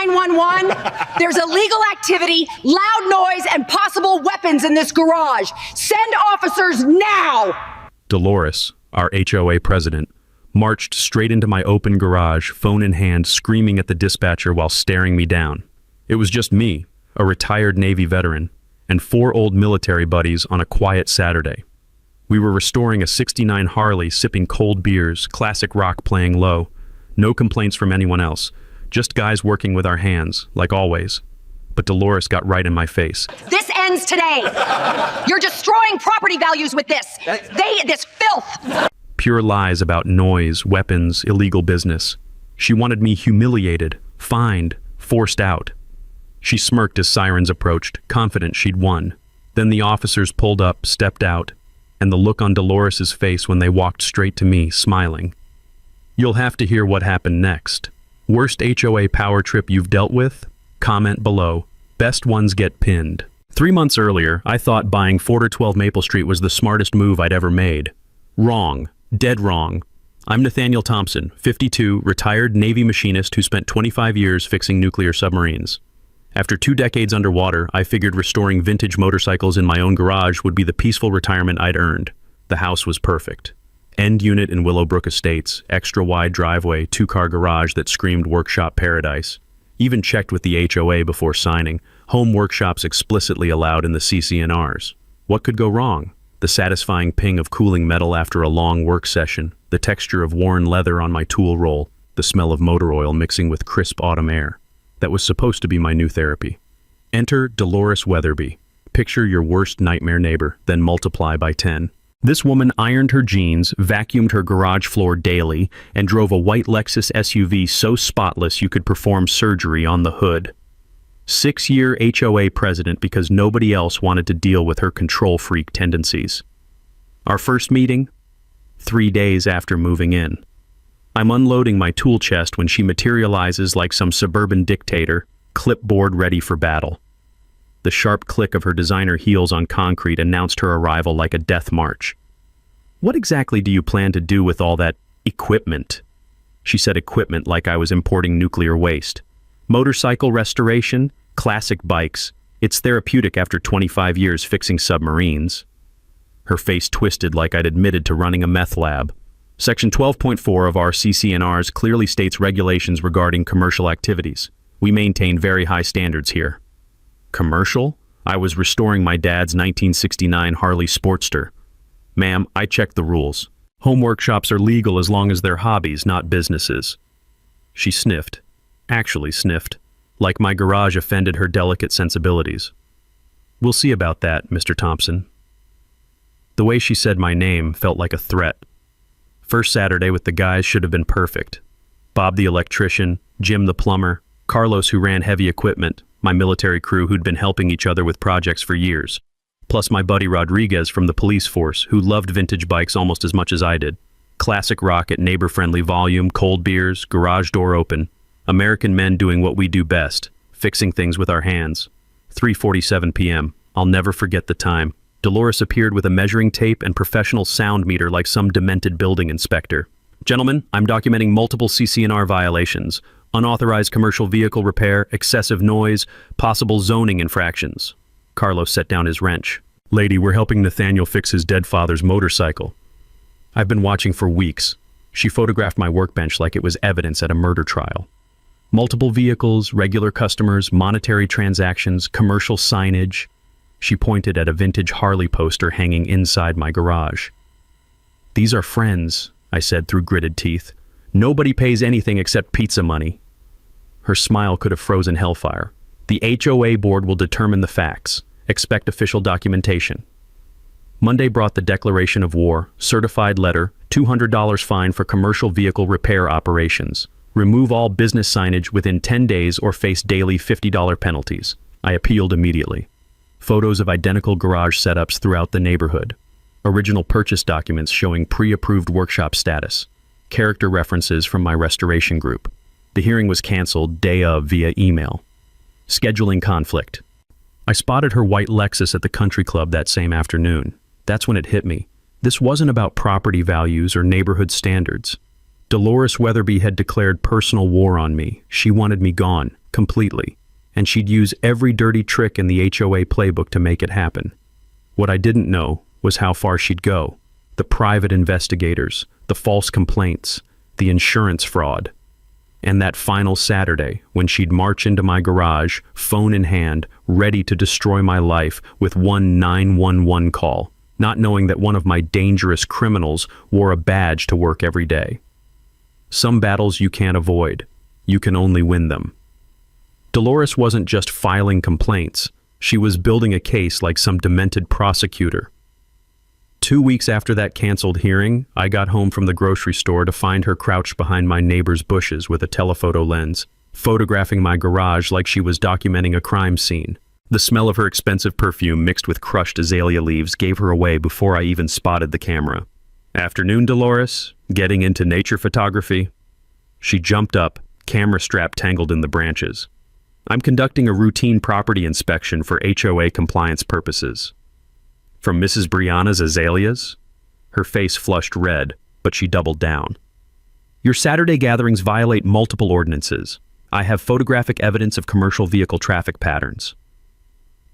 911? There's illegal activity, loud noise, and possible weapons in this garage. Send officers now! Dolores, our HOA president, marched straight into my open garage, phone in hand, screaming at the dispatcher while staring me down. It was just me, a retired Navy veteran, and 4 old military buddies on a quiet Saturday. We were restoring a '69 Harley, sipping cold beers, classic rock playing low. No complaints from anyone else, just guys working with our hands, like always. But Dolores got right in my face. This ends today. You're destroying property values with this. This filth. Pure lies about noise, weapons, illegal business. She wanted me humiliated, fined, forced out. She smirked as sirens approached, confident she'd won. Then the officers pulled up, stepped out, and the look on Dolores's face when they walked straight to me, smiling. You'll have to hear what happened next. Worst HOA power trip you've dealt with? Comment below. Best ones get pinned. 3 months earlier, I thought buying 412 Maple Street was the smartest move I'd ever made. Wrong. Dead wrong. I'm Nathaniel Thompson, 52, retired Navy machinist who spent 25 years fixing nuclear submarines. After 2 decades underwater, I figured restoring vintage motorcycles in my own garage would be the peaceful retirement I'd earned. The house was perfect. End unit in Willowbrook Estates, extra wide driveway, 2-car garage that screamed workshop paradise. Even checked with the HOA before signing. Home workshops explicitly allowed in the CC&Rs. What could go wrong? The satisfying ping of cooling metal after a long work session, the texture of worn leather on my tool roll, the smell of motor oil mixing with crisp autumn air. That was supposed to be my new therapy. Enter Dolores Weatherby. Picture your worst nightmare neighbor, then multiply by 10. This woman ironed her jeans, vacuumed her garage floor daily, and drove a white Lexus SUV so spotless you could perform surgery on the hood. 6-year HOA president because nobody else wanted to deal with her control freak tendencies. Our first meeting? 3 days after moving in. I'm unloading my tool chest when she materializes like some suburban dictator, clipboard ready for battle. The sharp click of her designer heels on concrete announced her arrival like a death march. What exactly do you plan to do with all that equipment? She said equipment like I was importing nuclear waste. Motorcycle restoration, classic bikes. It's therapeutic after 25 years fixing submarines. Her face twisted like I'd admitted to running a meth lab. Section 12.4 of our CC&Rs clearly states regulations regarding commercial activities. We maintain very high standards here. Commercial? I was restoring my dad's 1969 Harley Sportster. Ma'am, I checked the rules. Home workshops are legal as long as they're hobbies, not businesses. She sniffed. Actually sniffed. Like my garage offended her delicate sensibilities. We'll see about that, Mr. Thompson. The way she said my name felt like a threat. First Saturday with the guys should have been perfect. Bob the electrician, Jim the plumber, Carlos who ran heavy equipment, my military crew who'd been helping each other with projects for years, plus my buddy Rodriguez from the police force who loved vintage bikes almost as much as I did. Classic rock at neighbor-friendly volume, cold beers, garage door open. American men doing what we do best, fixing things with our hands. 3:47 p.m. I'll never forget the time. Dolores appeared with a measuring tape and professional sound meter like some demented building inspector. Gentlemen, I'm documenting multiple CC&R violations. Unauthorized commercial vehicle repair, excessive noise, possible zoning infractions. Carlos set down his wrench. Lady, we're helping Nathaniel fix his dead father's motorcycle. I've been watching for weeks. She photographed my workbench like it was evidence at a murder trial. Multiple vehicles, regular customers, monetary transactions, commercial signage. She pointed at a vintage Harley poster hanging inside my garage. These are friends, I said through gritted teeth. Nobody pays anything except pizza money. Her smile could have frozen hellfire. The HOA board will determine the facts. Expect official documentation. Monday brought the declaration of war, certified letter, $200 fine for commercial vehicle repair operations. Remove all business signage within 10 days or face daily $50 penalties. I appealed immediately. Photos of identical garage setups throughout the neighborhood. Original purchase documents showing pre-approved workshop status. Character references from my restoration group. The hearing was canceled day of via email. Scheduling conflict. I spotted her white Lexus at the country club that same afternoon. That's when it hit me. This wasn't about property values or neighborhood standards. Dolores Weatherby had declared personal war on me. She wanted me gone, completely, and she'd use every dirty trick in the HOA playbook to make it happen. What I didn't know was how far she'd go. The private investigators, the false complaints, the insurance fraud. And that final Saturday, when she'd march into my garage, phone in hand, ready to destroy my life with one 911 call, not knowing that one of my dangerous criminals wore a badge to work every day. Some battles you can't avoid. You can only win them. Dolores wasn't just filing complaints. She was building a case like some demented prosecutor. 2 weeks after that canceled hearing, I got home from the grocery store to find her crouched behind my neighbor's bushes with a telephoto lens, photographing my garage like she was documenting a crime scene. The smell of her expensive perfume mixed with crushed azalea leaves gave her away before I even spotted the camera. "Afternoon, Dolores. Getting into nature photography?" She jumped up, camera strap tangled in the branches. "I'm conducting a routine property inspection for HOA compliance purposes." "From Mrs. Brianna's azaleas?" Her face flushed red, but she doubled down. "Your Saturday gatherings violate multiple ordinances. I have photographic evidence of commercial vehicle traffic patterns."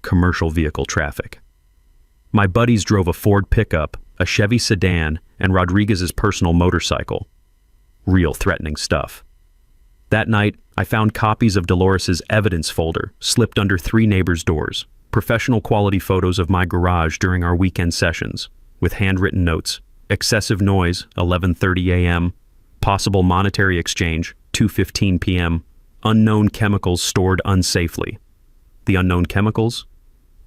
Commercial vehicle traffic. My buddies drove a Ford pickup, a Chevy sedan, and Rodriguez's personal motorcycle. Real threatening stuff. That night, I found copies of Dolores's evidence folder slipped under 3 neighbors' doors, professional quality photos of my garage during our weekend sessions, with handwritten notes, excessive noise, 11:30 a.m., possible monetary exchange, 2:15 p.m., unknown chemicals stored unsafely. The unknown chemicals?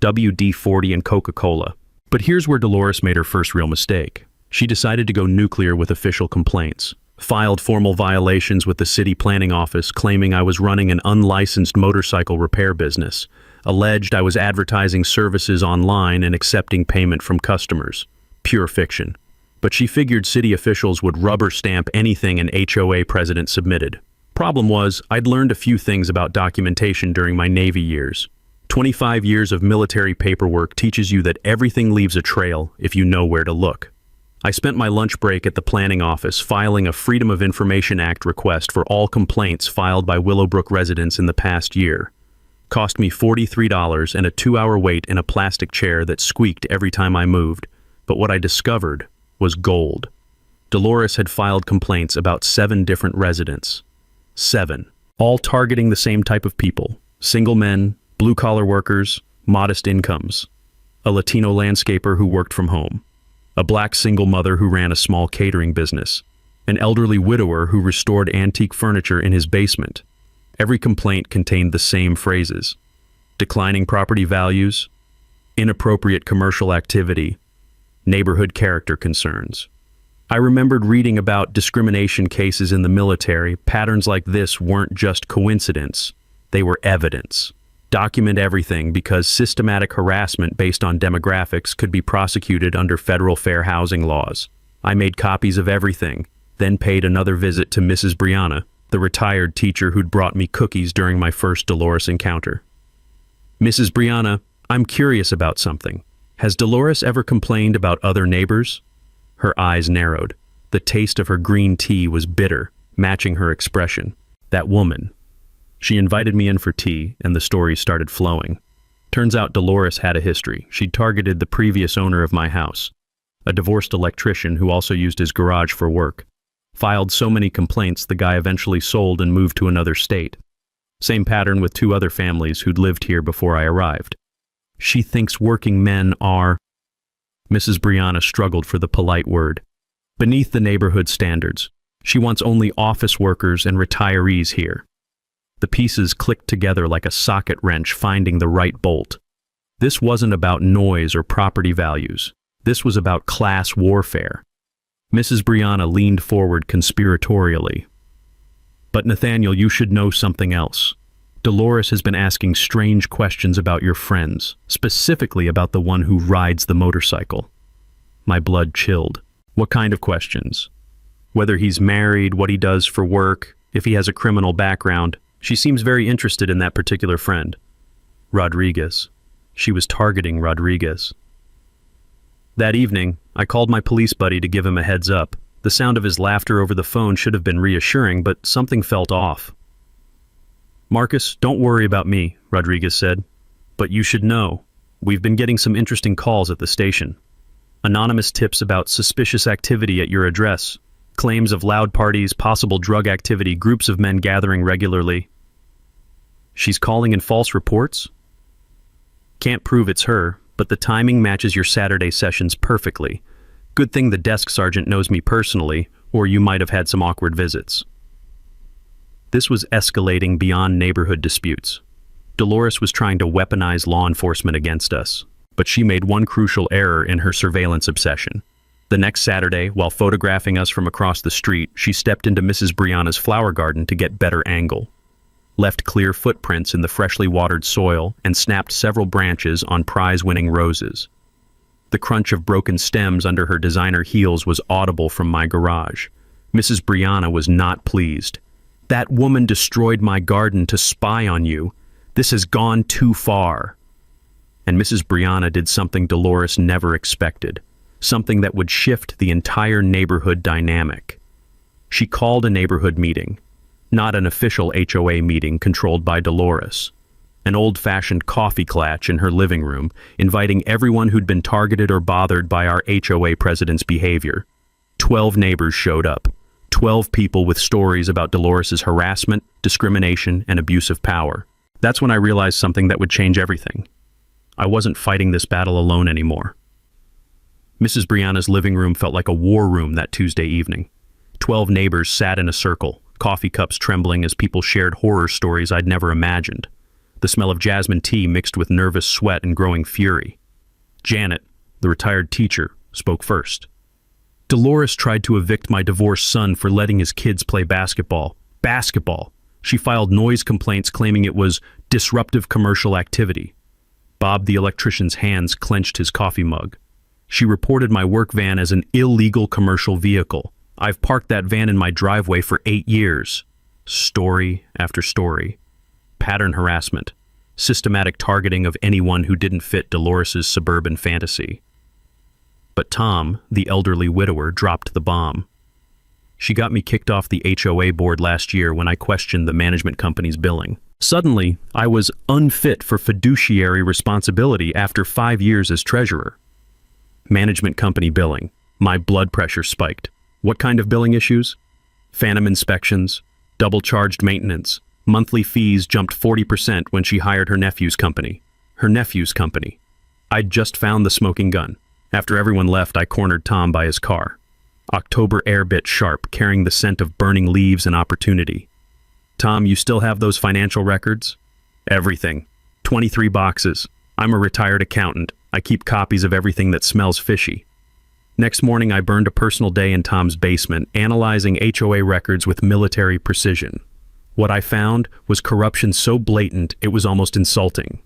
WD-40 and Coca-Cola. But here's where Dolores made her first real mistake. She decided to go nuclear with official complaints. Filed formal violations with the city planning office claiming I was running an unlicensed motorcycle repair business. Alleged I was advertising services online and accepting payment from customers. Pure fiction. But she figured city officials would rubber stamp anything an HOA president submitted. Problem was, I'd learned a few things about documentation during my Navy years. 25 years of military paperwork teaches you that everything leaves a trail if you know where to look. I spent my lunch break at the planning office filing a Freedom of Information Act request for all complaints filed by Willowbrook residents in the past year. Cost me $43 and a 2-hour wait in a plastic chair that squeaked every time I moved. But what I discovered was gold. Dolores had filed complaints about 7 different residents. 7. All targeting the same type of people. Single men, blue-collar workers, modest incomes. A Latino landscaper who worked from home. A black single mother who ran a small catering business. An elderly widower who restored antique furniture in his basement. Every complaint contained the same phrases. Declining property values, inappropriate commercial activity, neighborhood character concerns. I remembered reading about discrimination cases in the military. Patterns like this weren't just coincidence, they were evidence. Document everything because systematic harassment based on demographics could be prosecuted under federal fair housing laws. I made copies of everything, then paid another visit to Mrs. Brianna, the retired teacher who'd brought me cookies during my first Dolores encounter. "Mrs. Brianna, I'm curious about something. Has Dolores ever complained about other neighbors?" Her eyes narrowed. The taste of her green tea was bitter, matching her expression. That woman. She invited me in for tea, and the stories started flowing. Turns out Dolores had a history. She'd targeted the previous owner of my house, a divorced electrician who also used his garage for work. Filed so many complaints, the guy eventually sold and moved to another state. Same pattern with 2 other families who'd lived here before I arrived. She thinks working men are... Mrs. Brianna struggled for the polite word. Beneath the neighborhood standards. She wants only office workers and retirees here. The pieces clicked together like a socket wrench finding the right bolt. This wasn't about noise or property values. This was about class warfare. Mrs. Brianna leaned forward conspiratorially. "But Nathaniel, you should know something else. Dolores has been asking strange questions about your friends, specifically about the one who rides the motorcycle." My blood chilled. "What kind of questions?" "Whether he's married, what he does for work, if he has a criminal background. She seems very interested in that particular friend." Rodriguez. She was targeting Rodriguez. That evening, I called my police buddy to give him a heads up. The sound of his laughter over the phone should have been reassuring, but something felt off. Marcus, don't worry about me, Rodriguez said. But you should know, we've been getting some interesting calls at the station. Anonymous tips about suspicious activity at your address, claims of loud parties, possible drug activity, groups of men gathering regularly. She's calling in false reports? Can't prove it's her, but the timing matches your Saturday sessions perfectly. Good thing the desk sergeant knows me personally, or you might have had some awkward visits. This was escalating beyond neighborhood disputes. Dolores was trying to weaponize law enforcement against us, but she made one crucial error in her surveillance obsession. The next Saturday, while photographing us from across the street, she stepped into Mrs. Brianna's flower garden to get better angle, left clear footprints in the freshly watered soil, and snapped several branches on prize-winning roses. The crunch of broken stems under her designer heels was audible from my garage. Mrs. Brianna was not pleased. That woman destroyed my garden to spy on you. This has gone too far. And Mrs. Brianna did something Dolores never expected, something that would shift the entire neighborhood dynamic. She called a neighborhood meeting, not an official HOA meeting controlled by Dolores. An old-fashioned coffee klatch in her living room, inviting everyone who'd been targeted or bothered by our HOA president's behavior. 12 neighbors showed up. 12 people with stories about Dolores's harassment, discrimination, and abuse of power. That's when I realized something that would change everything. I wasn't fighting this battle alone anymore. Mrs. Brianna's living room felt like a war room that Tuesday evening. 12 neighbors sat in a circle, coffee cups trembling as people shared horror stories I'd never imagined. The smell of jasmine tea mixed with nervous sweat and growing fury. Janet, the retired teacher, spoke first. Dolores tried to evict my divorced son for letting his kids play basketball. Basketball! She filed noise complaints claiming it was disruptive commercial activity. Bob the electrician's hands clenched his coffee mug. She reported my work van as an illegal commercial vehicle. I've parked that van in my driveway for 8 years. Story after story. Pattern harassment. Systematic targeting of anyone who didn't fit Dolores's suburban fantasy. But Tom, the elderly widower, dropped the bomb. She got me kicked off the HOA board last year when I questioned the management company's billing. Suddenly, I was unfit for fiduciary responsibility after 5 years as treasurer. Management company billing. My blood pressure spiked. What kind of billing issues? Phantom inspections, double-charged maintenance. Monthly fees jumped 40% when she hired her nephew's company. Her nephew's company. I'd just found the smoking gun. After everyone left, I cornered Tom by his car. October air bit sharp, carrying the scent of burning leaves and opportunity. Tom, you still have those financial records? Everything. 23 boxes. I'm a retired accountant. I keep copies of everything that smells fishy. Next morning, I burned a personal day in Tom's basement, analyzing HOA records with military precision. What I found was corruption so blatant it was almost insulting.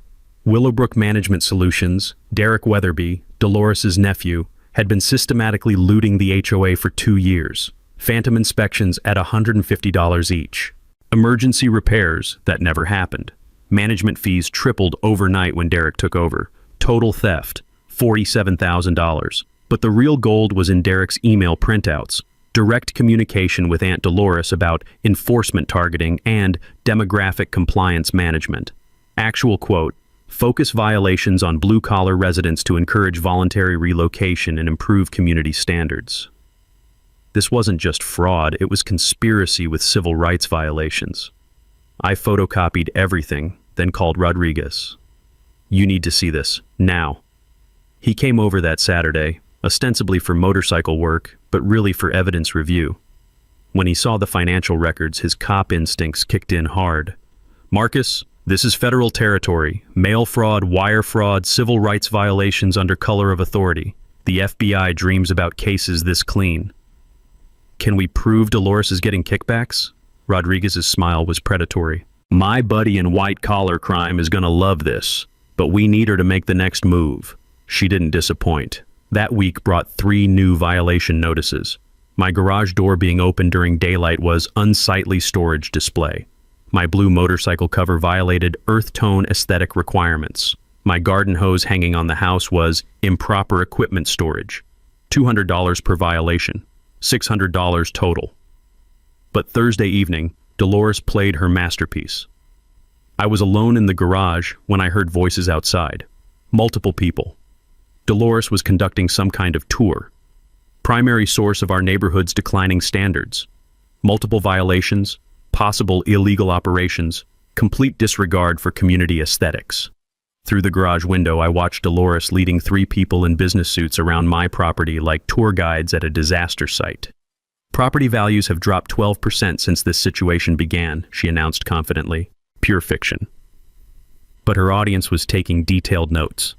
Willowbrook Management Solutions, Derek Weatherby, Dolores's nephew, had been systematically looting the HOA for 2 years. Phantom inspections at $150 each. Emergency repairs that never happened. Management fees tripled overnight when Derek took over. Total theft, $47,000. But the real gold was in Derek's email printouts. Direct communication with Aunt Dolores about enforcement targeting and demographic compliance management. Actual quote, focus violations on blue-collar residents to encourage voluntary relocation and improve community standards. This wasn't just fraud, it was conspiracy with civil rights violations. I photocopied everything, then called Rodriguez. You need to see this, now. He came over that Saturday, ostensibly for motorcycle work, but really for evidence review. When he saw the financial records, his cop instincts kicked in hard. Marcus, this is federal territory. Mail fraud, wire fraud, civil rights violations under color of authority. The FBI dreams about cases this clean. Can we prove Dolores is getting kickbacks? Rodriguez's smile was predatory. My buddy in white-collar crime is gonna love this, but we need her to make the next move. She didn't disappoint. That week brought 3 new violation notices. My garage door being open during daylight was unsightly storage display. My blue motorcycle cover violated earth tone aesthetic requirements. My garden hose hanging on the house was improper equipment storage. $200 per violation. $600 total. But Thursday evening, Dolores played her masterpiece. I was alone in the garage when I heard voices outside. Multiple people. Dolores was conducting some kind of tour. Primary source of our neighborhood's declining standards. Multiple violations, possible illegal operations, complete disregard for community aesthetics. Through the garage window, I watched Dolores leading 3 people in business suits around my property like tour guides at a disaster site. Property values have dropped 12% since this situation began, she announced confidently. Pure fiction. But her audience was taking detailed notes.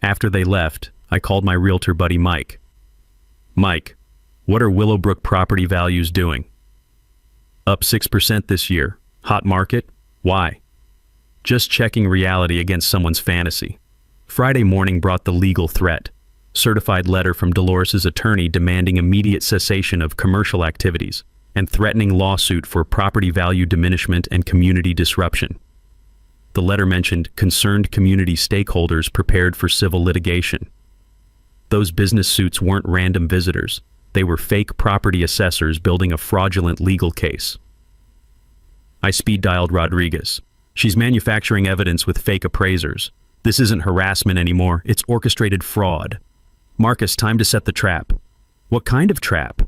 After they left, I called my realtor buddy Mike. Mike, what are Willowbrook property values doing? Up 6% this year. Hot market? Why? Just checking reality against someone's fantasy. Friday morning brought the legal threat. Certified letter from Dolores's attorney demanding immediate cessation of commercial activities and threatening lawsuit for property value diminishment and community disruption. The letter mentioned concerned community stakeholders prepared for civil litigation. Those business suits weren't random visitors. They were fake property assessors building a fraudulent legal case. I speed-dialed Rodriguez. She's manufacturing evidence with fake appraisers. This isn't harassment anymore, it's orchestrated fraud. Marcus, time to set the trap. What kind of trap?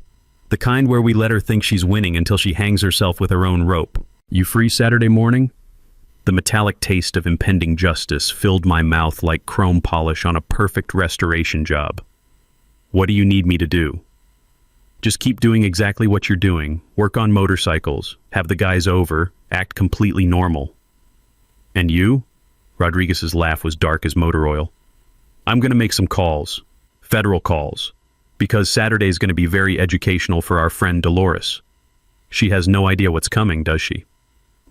The kind where we let her think she's winning until she hangs herself with her own rope. You free Saturday morning? The metallic taste of impending justice filled my mouth like chrome polish on a perfect restoration job. What do you need me to do? Just keep doing exactly what you're doing. Work on motorcycles, have the guys over, act completely normal. And you? Rodriguez's laugh was dark as motor oil. I'm going to make some calls. Federal calls. Because Saturday's going to be very educational for our friend Dolores. She has no idea what's coming, does she?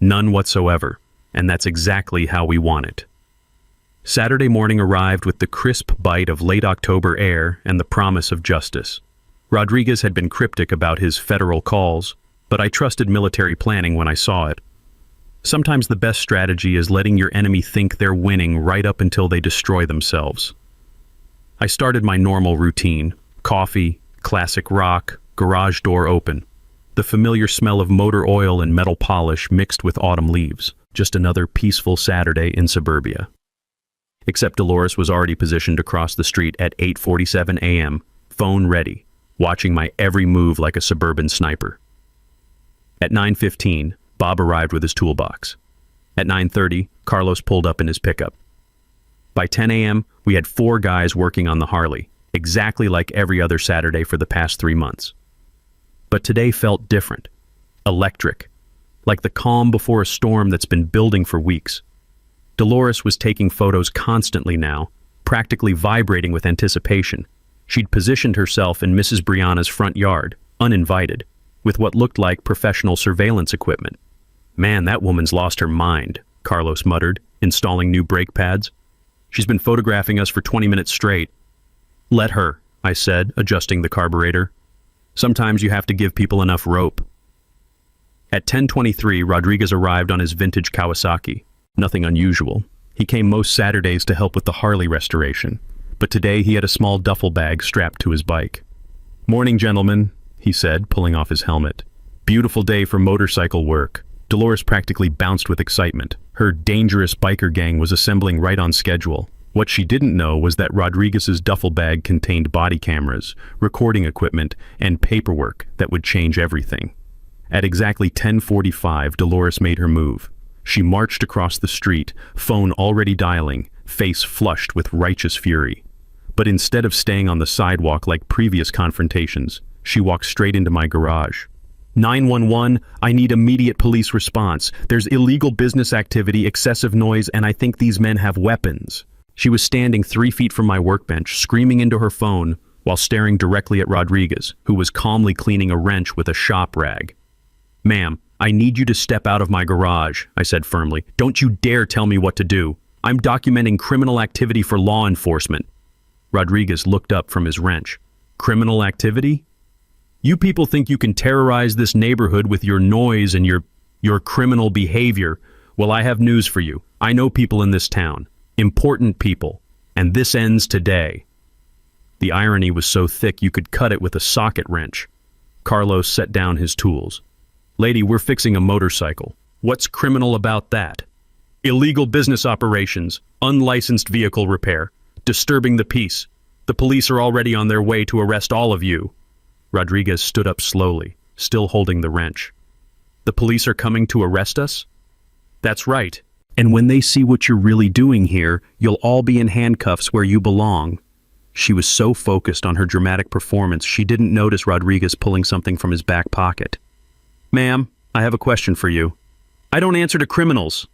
None whatsoever. And that's exactly how we want it. Saturday morning arrived with the crisp bite of late October air and the promise of justice. Rodriguez had been cryptic about his federal calls, but I trusted military planning when I saw it. Sometimes the best strategy is letting your enemy think they're winning right up until they destroy themselves. I started my normal routine. Coffee, classic rock, garage door open. The familiar smell of motor oil and metal polish mixed with autumn leaves. Just another peaceful Saturday in suburbia. Except Dolores was already positioned across the street at 8:47 a.m., phone ready, watching my every move like a suburban sniper. At 9:15, Bob arrived with his toolbox. At 9:30, Carlos pulled up in his pickup. By 10 a.m., we had 4 guys working on the Harley, exactly like every other Saturday for the past 3 months. But today felt different. Electric. Like the calm before a storm that's been building for weeks. Dolores was taking photos constantly now, practically vibrating with anticipation. She'd positioned herself in Mrs. Brianna's front yard, uninvited, with what looked like professional surveillance equipment. Man, that woman's lost her mind, Carlos muttered, installing new brake pads. She's been photographing us for 20 minutes straight. Let her, I said, adjusting the carburetor. Sometimes you have to give people enough rope. At 10:23, Rodriguez arrived on his vintage Kawasaki. Nothing unusual. He came most Saturdays to help with the Harley restoration, but today he had a small duffel bag strapped to his bike. Morning, gentlemen, he said, pulling off his helmet. Beautiful day for motorcycle work. Dolores practically bounced with excitement. Her dangerous biker gang was assembling right on schedule. What she didn't know was that Rodriguez's duffel bag contained body cameras, recording equipment, and paperwork that would change everything. At exactly 10:45, Dolores made her move. She marched across the street, phone already dialing, face flushed with righteous fury. But instead of staying on the sidewalk like previous confrontations, she walked straight into my garage. 911, I need immediate police response. There's illegal business activity, excessive noise, and I think these men have weapons. She was standing 3 feet from my workbench, screaming into her phone, while staring directly at Rodriguez, who was calmly cleaning a wrench with a shop rag. Ma'am, I need you to step out of my garage, I said firmly. Don't you dare tell me what to do. I'm documenting criminal activity for law enforcement. Rodriguez looked up from his wrench. Criminal activity? You people think you can terrorize this neighborhood with your noise and your criminal behavior. Well, I have news for you. I know people in this town. Important people. And this ends today. The irony was so thick you could cut it with a socket wrench. Carlos set down his tools. Lady, we're fixing a motorcycle. What's criminal about that? Illegal business operations, unlicensed vehicle repair, disturbing the peace. The police are already on their way to arrest all of you." Rodriguez stood up slowly, still holding the wrench. "The police are coming to arrest us?" "That's right. And when they see what you're really doing here, you'll all be in handcuffs where you belong." She was so focused on her dramatic performance, she didn't notice Rodriguez pulling something from his back pocket. "Ma'am, I have a question for you. I don't answer to criminals."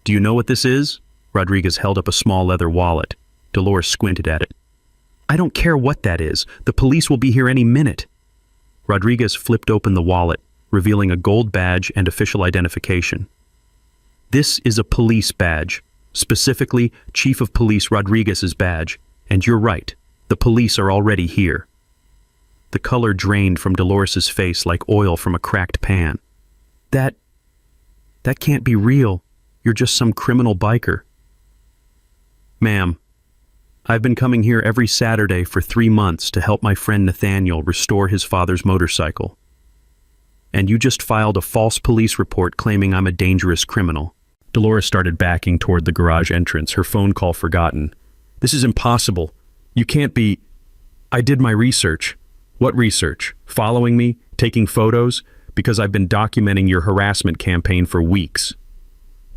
"Do you know what this is?" Rodriguez held up a small leather wallet. Dolores squinted at it. "I don't care what that is. The police will be here any minute." Rodriguez flipped open the wallet, revealing a gold badge and official identification. "This is a police badge, specifically Chief of Police Rodriguez's badge, and you're right, the police are already here." The color drained from Dolores's face like oil from a cracked pan. That can't be real. You're just some criminal biker." "Ma'am, I've been coming here every Saturday for 3 months to help my friend Nathaniel restore his father's motorcycle. And you just filed a false police report claiming I'm a dangerous criminal." Dolores started backing toward the garage entrance, her phone call forgotten. "This is impossible. You can't be—" "I did my research." "What research? Following me? Taking photos? Because I've been documenting your harassment campaign for weeks."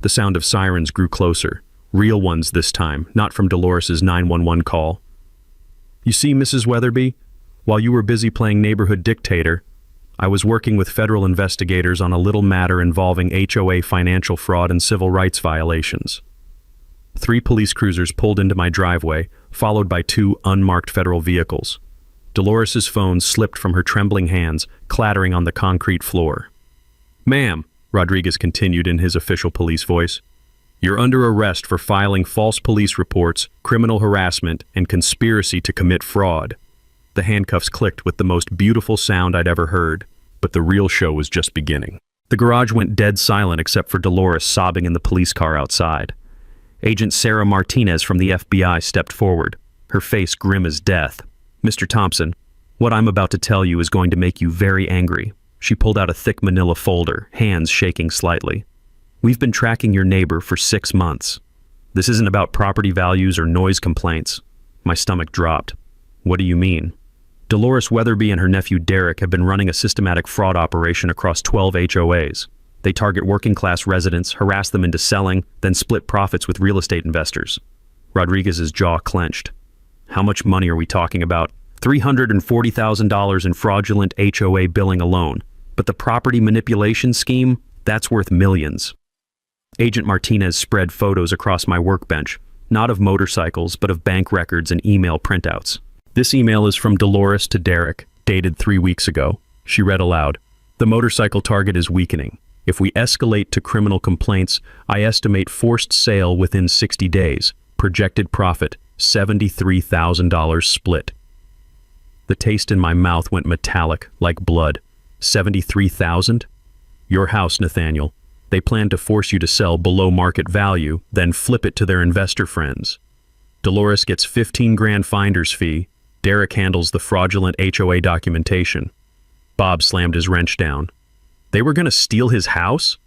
The sound of sirens grew closer. Real ones this time, not from Dolores's 911 call. "You see, Mrs. Weatherby, while you were busy playing neighborhood dictator, I was working with federal investigators on a little matter involving HOA financial fraud and civil rights violations." 3 police cruisers pulled into my driveway, followed by 2 unmarked federal vehicles. Dolores's phone slipped from her trembling hands, clattering on the concrete floor. "Ma'am," Rodriguez continued in his official police voice, "you're under arrest for filing false police reports, criminal harassment, and conspiracy to commit fraud." The handcuffs clicked with the most beautiful sound I'd ever heard, but the real show was just beginning. The garage went dead silent except for Dolores sobbing in the police car outside. Agent Sarah Martinez from the FBI stepped forward, her face grim as death. "Mr. Thompson, what I'm about to tell you is going to make you very angry." She pulled out a thick manila folder, hands shaking slightly. "We've been tracking your neighbor for 6 months. This isn't about property values or noise complaints." My stomach dropped. "What do you mean?" "Dolores Weatherby and her nephew Derek have been running a systematic fraud operation across 12 HOAs. They target working-class residents, harass them into selling, then split profits with real estate investors." Rodriguez's jaw clenched. "How much money are we talking about?" $340,000 in fraudulent HOA billing alone. But the property manipulation scheme, that's worth millions. Agent Martinez spread photos across my workbench, not of motorcycles, but of bank records and email printouts. "This email is from Dolores to Derek, dated 3 weeks ago." She read aloud. "The motorcycle target is weakening. If we escalate to criminal complaints, I estimate forced sale within 60 days. Projected profit, $73,000 split." The taste in my mouth went metallic, like blood. 73,000? Your house, Nathaniel. They plan to force you to sell below market value, then flip it to their investor friends. Dolores gets 15 grand finder's fee. Derek handles the fraudulent HOA documentation. Bob slammed his wrench down. They were going to steal his house?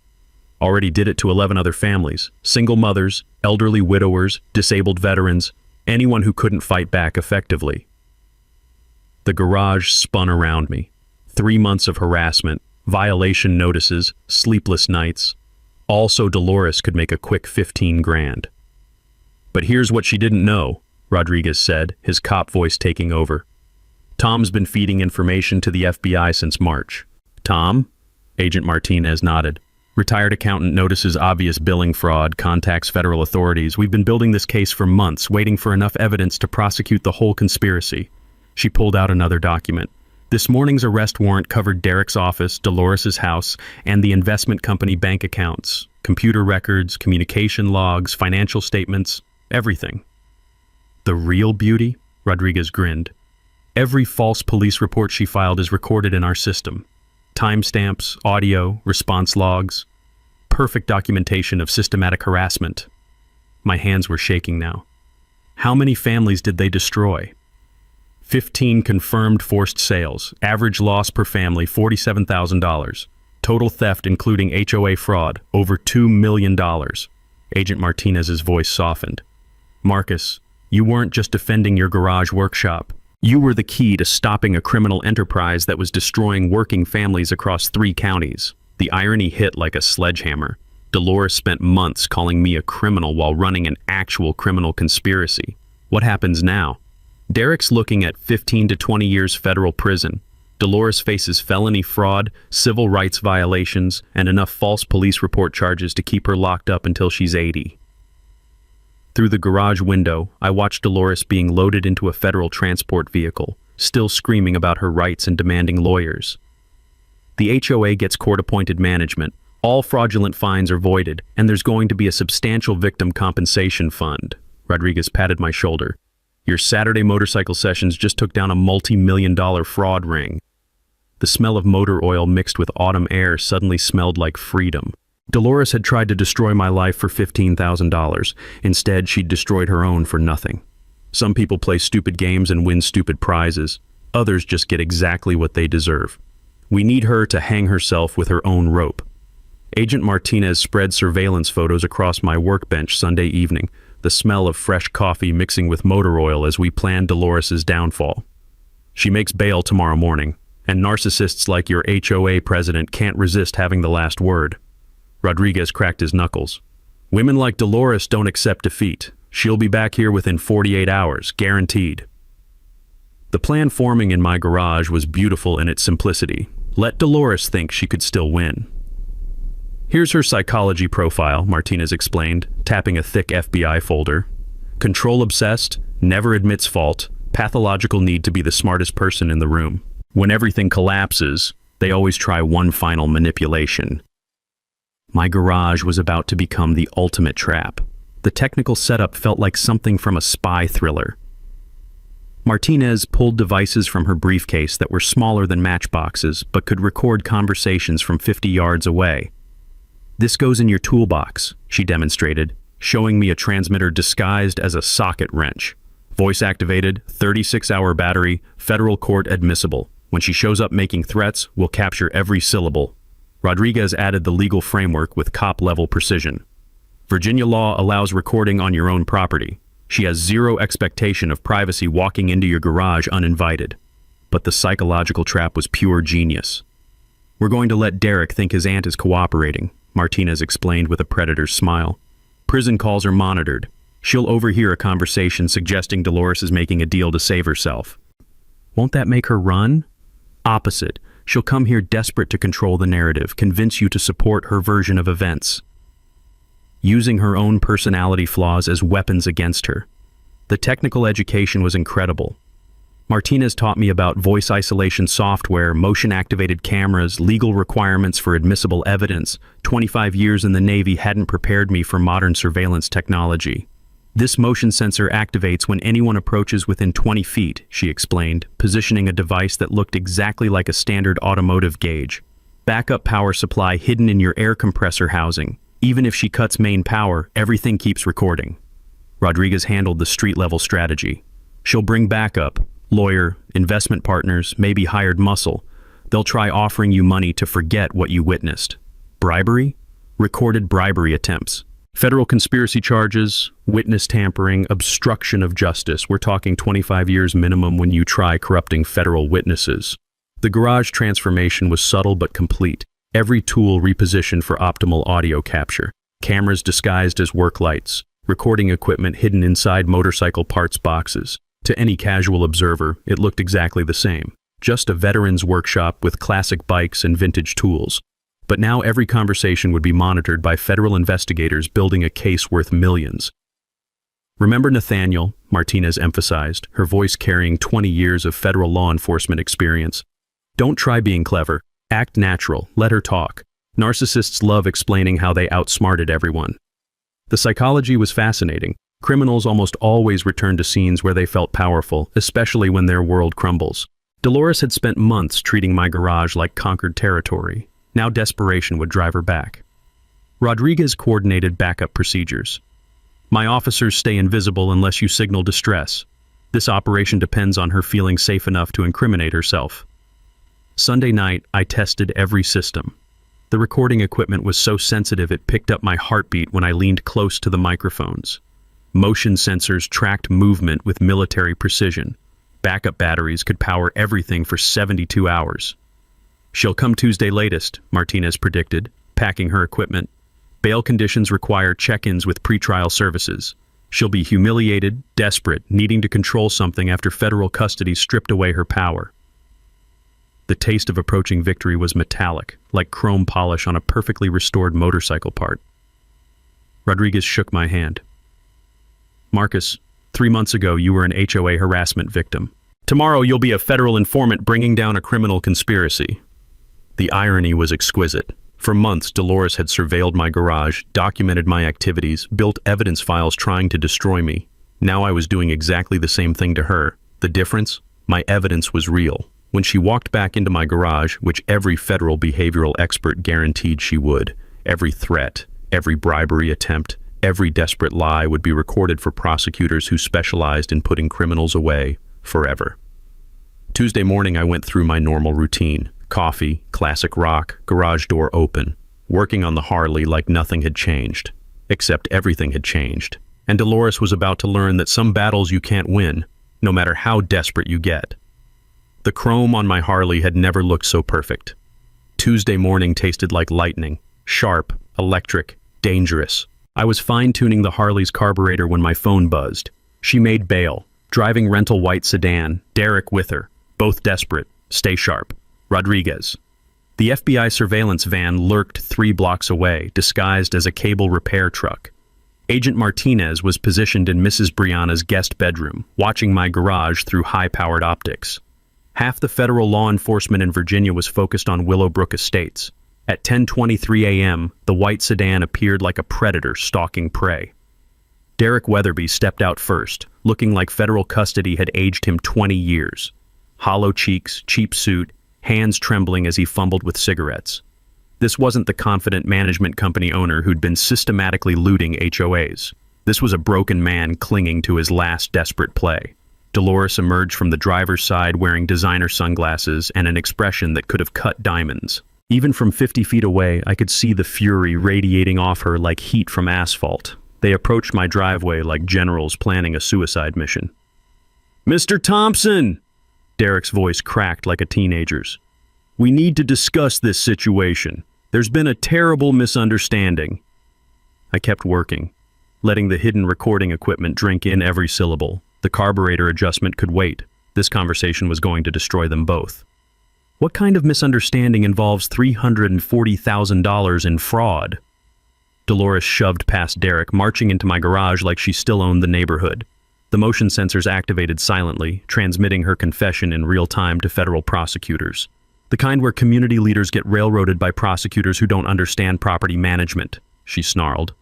Already did it to 11 other families. Single mothers, elderly widowers, disabled veterans, anyone who couldn't fight back effectively. The garage spun around me. 3 months of harassment, violation notices, sleepless nights. All so Dolores could make a quick 15 grand. "But here's what she didn't know," Rodriguez said, his cop voice taking over. "Tom's been feeding information to the FBI since March." "Tom?" Agent Martinez nodded. "Retired accountant notices obvious billing fraud, contacts federal authorities. We've been building this case for months, waiting for enough evidence to prosecute the whole conspiracy." She pulled out another document. "This morning's arrest warrant covered Derek's office, Dolores's house, and the investment company bank accounts, computer records, communication logs, financial statements, everything." "The real beauty?" Rodriguez grinned. "Every false police report she filed is recorded in our system. Timestamps, audio, response logs. Perfect documentation of systematic harassment." My hands were shaking now. "How many families did they destroy?" 15 confirmed forced sales. Average loss per family, $47,000. Total theft including HOA fraud, over $2 million. Agent Martinez's voice softened. Marcus, you weren't just defending your garage workshop. You were the key to stopping a criminal enterprise that was destroying working families across 3 counties. The irony hit like a sledgehammer. Dolores spent months calling me a criminal while running an actual criminal conspiracy. What happens now? Derek's looking at 15 to 20 years federal prison. Dolores faces felony fraud, civil rights violations, and enough false police report charges to keep her locked up until she's 80. Through the garage window, I watched Dolores being loaded into a federal transport vehicle, still screaming about her rights and demanding lawyers. The HOA gets court-appointed management, all fraudulent fines are voided, and there's going to be a substantial victim compensation fund. Rodriguez patted my shoulder. Your Saturday motorcycle sessions just took down a multi-million-dollar fraud ring. The smell of motor oil mixed with autumn air suddenly smelled like freedom. Dolores had tried to destroy my life for $15,000. Instead, she'd destroyed her own for nothing. Some people play stupid games and win stupid prizes. Others just get exactly what they deserve. We need her to hang herself with her own rope. Agent Martinez spread surveillance photos across my workbench Sunday evening, the smell of fresh coffee mixing with motor oil as we planned Dolores's downfall. She makes bail tomorrow morning, and narcissists like your HOA president can't resist having the last word. Rodriguez cracked his knuckles. Women like Dolores don't accept defeat. She'll be back here within 48 hours, guaranteed. The plan forming in my garage was beautiful in its simplicity. Let Dolores think she could still win. Here's her psychology profile, Martinez explained, tapping a thick FBI folder. Control obsessed, never admits fault, pathological need to be the smartest person in the room. When everything collapses, they always try one final manipulation. My garage was about to become the ultimate trap. The technical setup felt like something from a spy thriller. Martinez pulled devices from her briefcase that were smaller than matchboxes but could record conversations from 50 yards away. This goes in your toolbox, she demonstrated, showing me a transmitter disguised as a socket wrench. Voice activated, 36-hour battery, federal court admissible. When she shows up making threats, we'll capture every syllable. Rodriguez added the legal framework with cop-level precision. Virginia law allows recording on your own property. She has zero expectation of privacy walking into your garage uninvited. But the psychological trap was pure genius. We're going to let Derek think his aunt is cooperating, Martinez explained with a predator's smile. Prison calls are monitored. She'll overhear a conversation suggesting Dolores is making a deal to save herself. Won't that make her run? Opposite. She'll come here desperate to control the narrative, convince you to support her version of events, using her own personality flaws as weapons against her. The technical education was incredible. Martinez taught me about voice isolation software, motion-activated cameras, legal requirements for admissible evidence. 25 years in the Navy hadn't prepared me for modern surveillance technology. This motion sensor activates when anyone approaches within 20 feet, she explained, positioning a device that looked exactly like a standard automotive gauge. Backup power supply hidden in your air compressor housing. Even if she cuts main power, everything keeps recording. Rodriguez handled the street-level strategy. She'll bring backup. Lawyer, investment partners, maybe hired muscle. They'll try offering you money to forget what you witnessed. Bribery? Recorded bribery attempts. Federal conspiracy charges, witness tampering, obstruction of justice. We're talking 25 years minimum when you try corrupting federal witnesses. The garage transformation was subtle but complete. Every tool repositioned for optimal audio capture. Cameras disguised as work lights. Recording equipment hidden inside motorcycle parts boxes. To any casual observer, it looked exactly the same. Just a veteran's workshop with classic bikes and vintage tools. But now every conversation would be monitored by federal investigators building a case worth millions. Remember Nathaniel, Martinez emphasized, her voice carrying 20 years of federal law enforcement experience. Don't try being clever. Act natural. Let her talk. Narcissists love explaining how they outsmarted everyone. The psychology was fascinating. Criminals almost always return to scenes where they felt powerful, especially when their world crumbles. Dolores had spent months treating my garage like conquered territory. Now desperation would drive her back. Rodriguez coordinated backup procedures. My officers stay invisible unless you signal distress. This operation depends on her feeling safe enough to incriminate herself. Sunday night, I tested every system. The recording equipment was so sensitive it picked up my heartbeat when I leaned close to the microphones. Motion sensors tracked movement with military precision. Backup batteries could power everything for 72 hours. "She'll come Tuesday latest," Martinez predicted, packing her equipment. "Bail conditions require check-ins with pretrial services. She'll be humiliated, desperate, needing to control something after federal custody stripped away her power." The taste of approaching victory was metallic, like chrome polish on a perfectly restored motorcycle part. Rodriguez shook my hand. "Marcus, 3 months ago you were an HOA harassment victim. Tomorrow you'll be a federal informant bringing down a criminal conspiracy." The irony was exquisite. For months, Dolores had surveilled my garage, documented my activities, built evidence files trying to destroy me. Now I was doing exactly the same thing to her. The difference? My evidence was real. When she walked back into my garage, which every federal behavioral expert guaranteed she would, every threat, every bribery attempt, every desperate lie would be recorded for prosecutors who specialized in putting criminals away forever. Tuesday morning, I went through my normal routine. Coffee, classic rock, garage door open, working on the Harley like nothing had changed. Except everything had changed. And Dolores was about to learn that some battles you can't win, no matter how desperate you get. The chrome on my Harley had never looked so perfect. Tuesday morning tasted like lightning, sharp, electric, dangerous. I was fine-tuning the Harley's carburetor when my phone buzzed. She made bail, driving rental white sedan, Derek with her, both desperate, stay sharp. Rodriguez. The FBI surveillance van lurked 3 blocks away, disguised as a cable repair truck. Agent Martinez was positioned in Mrs. Brianna's guest bedroom, watching my garage through high-powered optics. Half the federal law enforcement in Virginia was focused on Willowbrook Estates. At 10:23 a.m., the white sedan appeared like a predator stalking prey. Derek Weatherby stepped out first, looking like federal custody had aged him 20 years. Hollow cheeks, cheap suit, hands trembling as he fumbled with cigarettes. This wasn't the confident management company owner who'd been systematically looting HOAs. This was a broken man clinging to his last desperate play. Dolores emerged from the driver's side wearing designer sunglasses and an expression that could have cut diamonds. Even from 50 feet away, I could see the fury radiating off her like heat from asphalt. They approached my driveway like generals planning a suicide mission. "Mr. Thompson!" Derek's voice cracked like a teenager's. "We need to discuss this situation. There's been a terrible misunderstanding." I kept working, letting the hidden recording equipment drink in every syllable. The carburetor adjustment could wait. This conversation was going to destroy them both. What kind of misunderstanding involves $340,000 in fraud? Dolores shoved past Derek, marching into my garage like she still owned the neighborhood. The motion sensors activated silently, transmitting her confession in real time to federal prosecutors. The kind where community leaders get railroaded by prosecutors who don't understand property management, she snarled.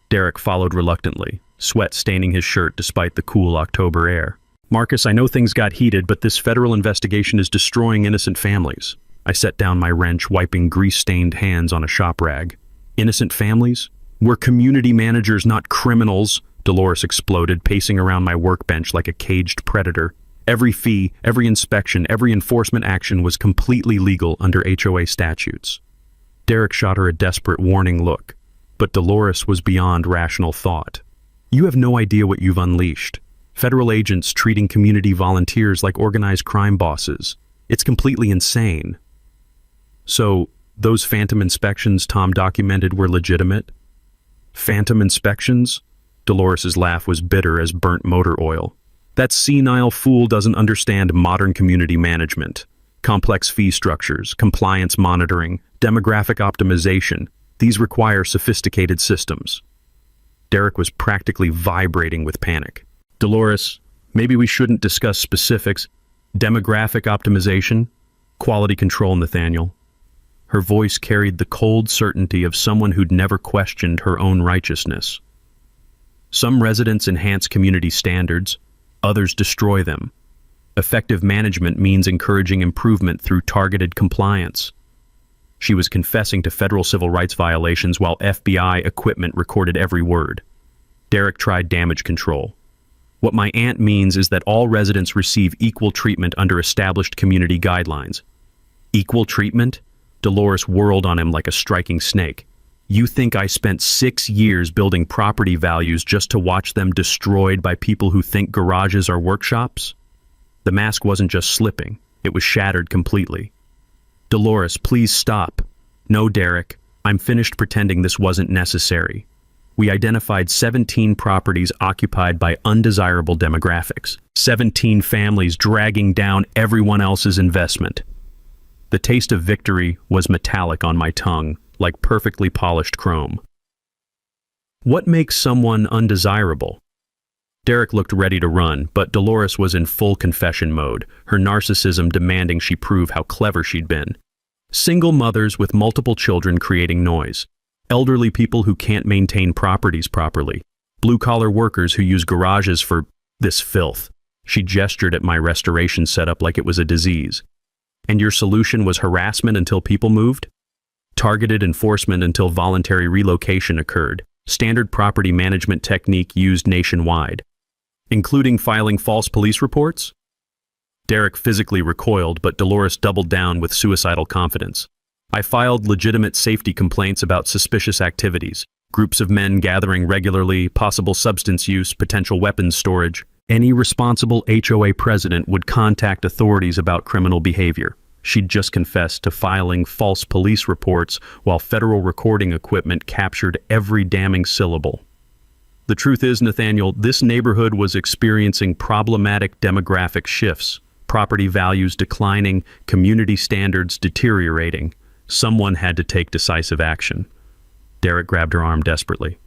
Derek followed reluctantly, sweat staining his shirt despite the cool October air. "Marcus, I know things got heated, but this federal investigation is destroying innocent families." I set down my wrench, wiping grease-stained hands on a shop rag. "Innocent families? We're community managers, not criminals," Dolores exploded, pacing around my workbench like a caged predator. Every fee, every inspection, every enforcement action was completely legal under HOA statutes. Derek shot her a desperate warning look, but Dolores was beyond rational thought. "You have no idea what you've unleashed. Federal agents treating community volunteers like organized crime bosses. It's completely insane." "So, those phantom inspections Tom documented were legitimate?" "Phantom inspections?" Dolores's laugh was bitter as burnt motor oil. "That senile fool doesn't understand modern community management. Complex fee structures, compliance monitoring, demographic optimization. These require sophisticated systems." Derek was practically vibrating with panic. "Dolores, maybe we shouldn't discuss specifics. Demographic optimization? Quality control, Nathaniel." Her voice carried the cold certainty of someone who'd never questioned her own righteousness. "Some residents enhance community standards, others destroy them. Effective management means encouraging improvement through targeted compliance." She was confessing to federal civil rights violations while FBI equipment recorded every word. Derek tried damage control. "What my aunt means is that all residents receive equal treatment under established community guidelines." Equal treatment? Dolores whirled on him like a striking snake. You think I spent 6 years building property values just to watch them destroyed by people who think garages are workshops? The mask wasn't just slipping, it was shattered completely. Dolores, please stop. No, Derek, I'm finished pretending this wasn't necessary. We identified 17 properties occupied by undesirable demographics. 17 families dragging down everyone else's investment. The taste of victory was metallic on my tongue, like perfectly polished chrome. What makes someone undesirable? Derek looked ready to run, but Dolores was in full confession mode, her narcissism demanding she prove how clever she'd been. Single mothers with multiple children creating noise. Elderly people who can't maintain properties properly. Blue-collar workers who use garages for this filth. She gestured at my restoration setup like it was a disease. And your solution was harassment until people moved? Targeted enforcement until voluntary relocation occurred. Standard property management technique used nationwide. Including filing false police reports? Derek physically recoiled, but Dolores doubled down with suicidal confidence. I filed legitimate safety complaints about suspicious activities. Groups of men gathering regularly, possible substance use, potential weapons storage. Any responsible HOA president would contact authorities about criminal behavior. She'd just confessed to filing false police reports while federal recording equipment captured every damning syllable. The truth is, Nathaniel, this neighborhood was experiencing problematic demographic shifts, property values declining, community standards deteriorating. Someone had to take decisive action. Derek grabbed her arm desperately.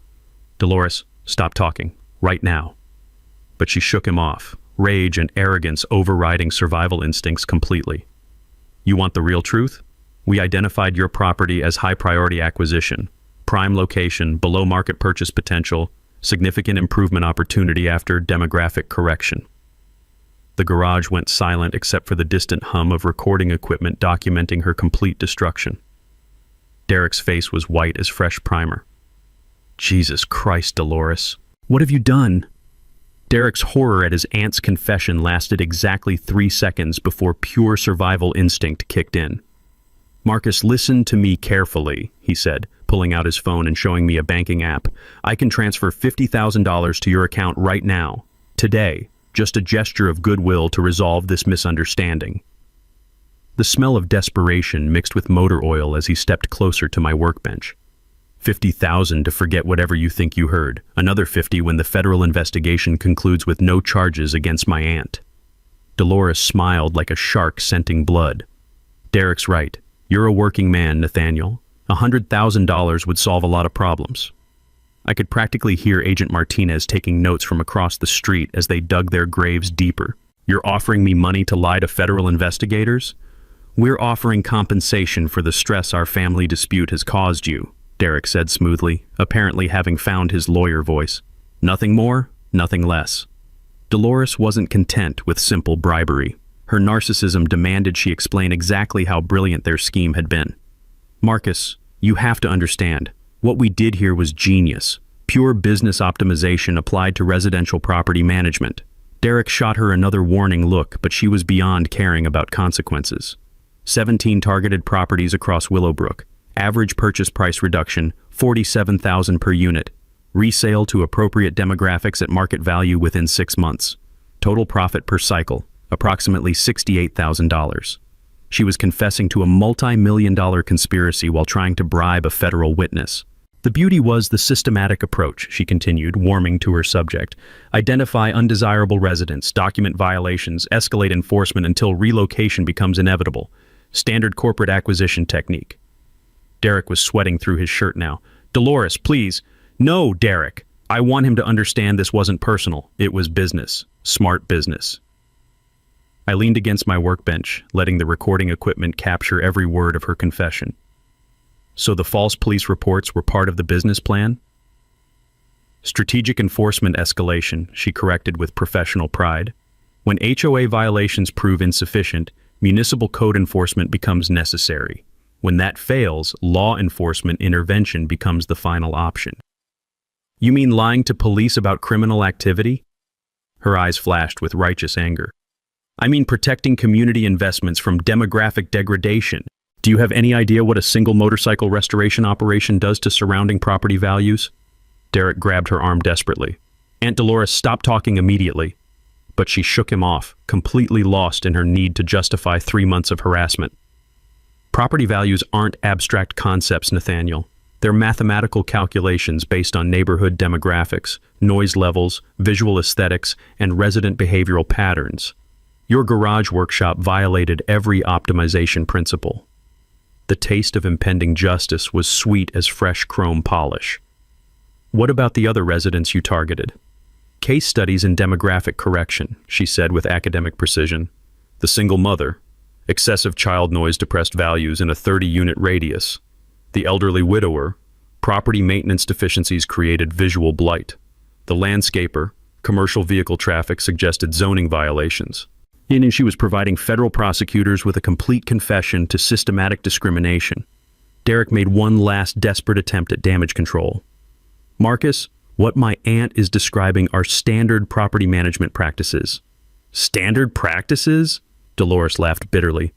Dolores, stop talking, right now. But she shook him off, rage and arrogance overriding survival instincts completely. You want the real truth? We identified your property as high-priority acquisition, prime location, below-market purchase potential, significant improvement opportunity after demographic correction. The garage went silent except for the distant hum of recording equipment documenting her complete destruction. Derek's face was white as fresh primer. Jesus Christ, Dolores. What have you done? Derek's horror at his aunt's confession lasted exactly 3 seconds before pure survival instinct kicked in. Marcus, listen to me carefully, he said, pulling out his phone and showing me a banking app. I can transfer $50,000 to your account right now, today, just a gesture of goodwill to resolve this misunderstanding. The smell of desperation mixed with motor oil as he stepped closer to my workbench. 50,000 to forget whatever you think you heard. Another 50 when the federal investigation concludes with no charges against my aunt. Dolores smiled like a shark scenting blood. Derek's right. You're a working man, Nathaniel. $100,000 would solve a lot of problems. I could practically hear Agent Martinez taking notes from across the street as they dug their graves deeper. You're offering me money to lie to federal investigators? We're offering compensation for the stress our family dispute has caused you, Derek said smoothly, apparently having found his lawyer voice. Nothing more, nothing less. Dolores wasn't content with simple bribery. Her narcissism demanded she explain exactly how brilliant their scheme had been. Marcus, you have to understand. What we did here was genius. Pure business optimization applied to residential property management. Derek shot her another warning look, but she was beyond caring about consequences. 17 targeted properties across Willowbrook. Average purchase price reduction, $47,000 per unit. Resale to appropriate demographics at market value within 6 months. Total profit per cycle, approximately $68,000. She was confessing to a multi-million-dollar conspiracy while trying to bribe a federal witness. The beauty was the systematic approach, she continued, warming to her subject. Identify undesirable residents, document violations, escalate enforcement until relocation becomes inevitable. Standard corporate acquisition technique. Derek was sweating through his shirt now. Dolores, please. No, Derek. I want him to understand this wasn't personal. It was business. Smart business. I leaned against my workbench, letting the recording equipment capture every word of her confession. So the false police reports were part of the business plan? Strategic enforcement escalation, she corrected with professional pride. When HOA violations prove insufficient, municipal code enforcement becomes necessary. When that fails, law enforcement intervention becomes the final option. You mean lying to police about criminal activity? Her eyes flashed with righteous anger. I mean protecting community investments from demographic degradation. Do you have any idea what a single motorcycle restoration operation does to surrounding property values? Derek grabbed her arm desperately. Aunt Dolores stopped talking immediately, but she shook him off, completely lost in her need to justify 3 months of harassment. Property values aren't abstract concepts, Nathaniel. They're mathematical calculations based on neighborhood demographics, noise levels, visual aesthetics, and resident behavioral patterns. Your garage workshop violated every optimization principle. The taste of impending justice was sweet as fresh chrome polish. What about the other residents you targeted? Case studies in demographic correction, she said with academic precision. The single mother, excessive child noise depressed values in a 30-unit radius. The elderly widower, property maintenance deficiencies created visual blight. The landscaper, commercial vehicle traffic suggested zoning violations. And she was providing federal prosecutors with a complete confession to systematic discrimination. Derek made one last desperate attempt at damage control. Marcus, what my aunt is describing are standard property management practices. Standard practices? Dolores laughed bitterly.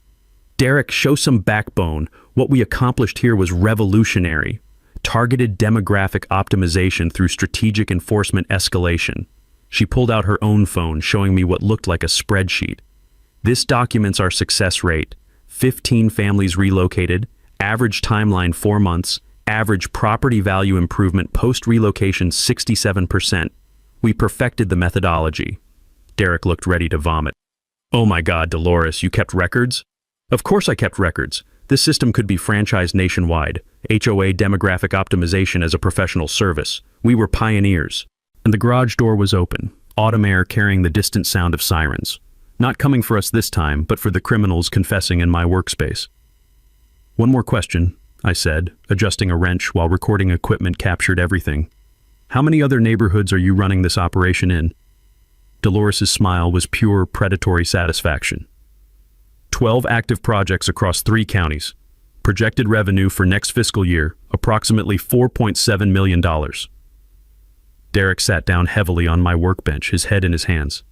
Derek, show some backbone. What we accomplished here was revolutionary. Targeted demographic optimization through strategic enforcement escalation. She pulled out her own phone, showing me what looked like a spreadsheet. This documents our success rate. 15 families relocated, average timeline 4 months, average property value improvement post-relocation 67%. We perfected the methodology. Derek looked ready to vomit. Oh my God, Dolores, you kept records? Of course I kept records. This system could be franchised nationwide. HOA demographic optimization as a professional service. We were pioneers. And the garage door was open, autumn air carrying the distant sound of sirens. Not coming for us this time, but for the criminals confessing in my workspace. One more question, I said, adjusting a wrench while recording equipment captured everything. How many other neighborhoods are you running this operation in? Dolores's smile was pure predatory satisfaction. 12 active projects across 3 counties. Projected revenue for next fiscal year, approximately $4.7 million. Derek sat down heavily on my workbench, his head in his hands.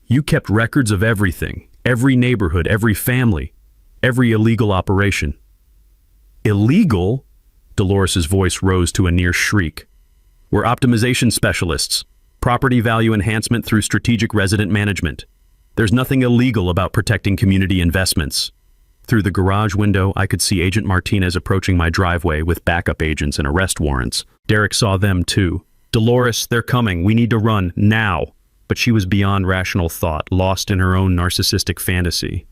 You kept records of everything, every neighborhood, every family, every illegal operation. Illegal? Dolores's voice rose to a near shriek. We're optimization specialists. Property value enhancement through strategic resident management. There's nothing illegal about protecting community investments. Through the garage window, I could see Agent Martinez approaching my driveway with backup agents and arrest warrants. Derek saw them too. Dolores, they're coming. We need to run, now. But she was beyond rational thought, lost in her own narcissistic fantasy.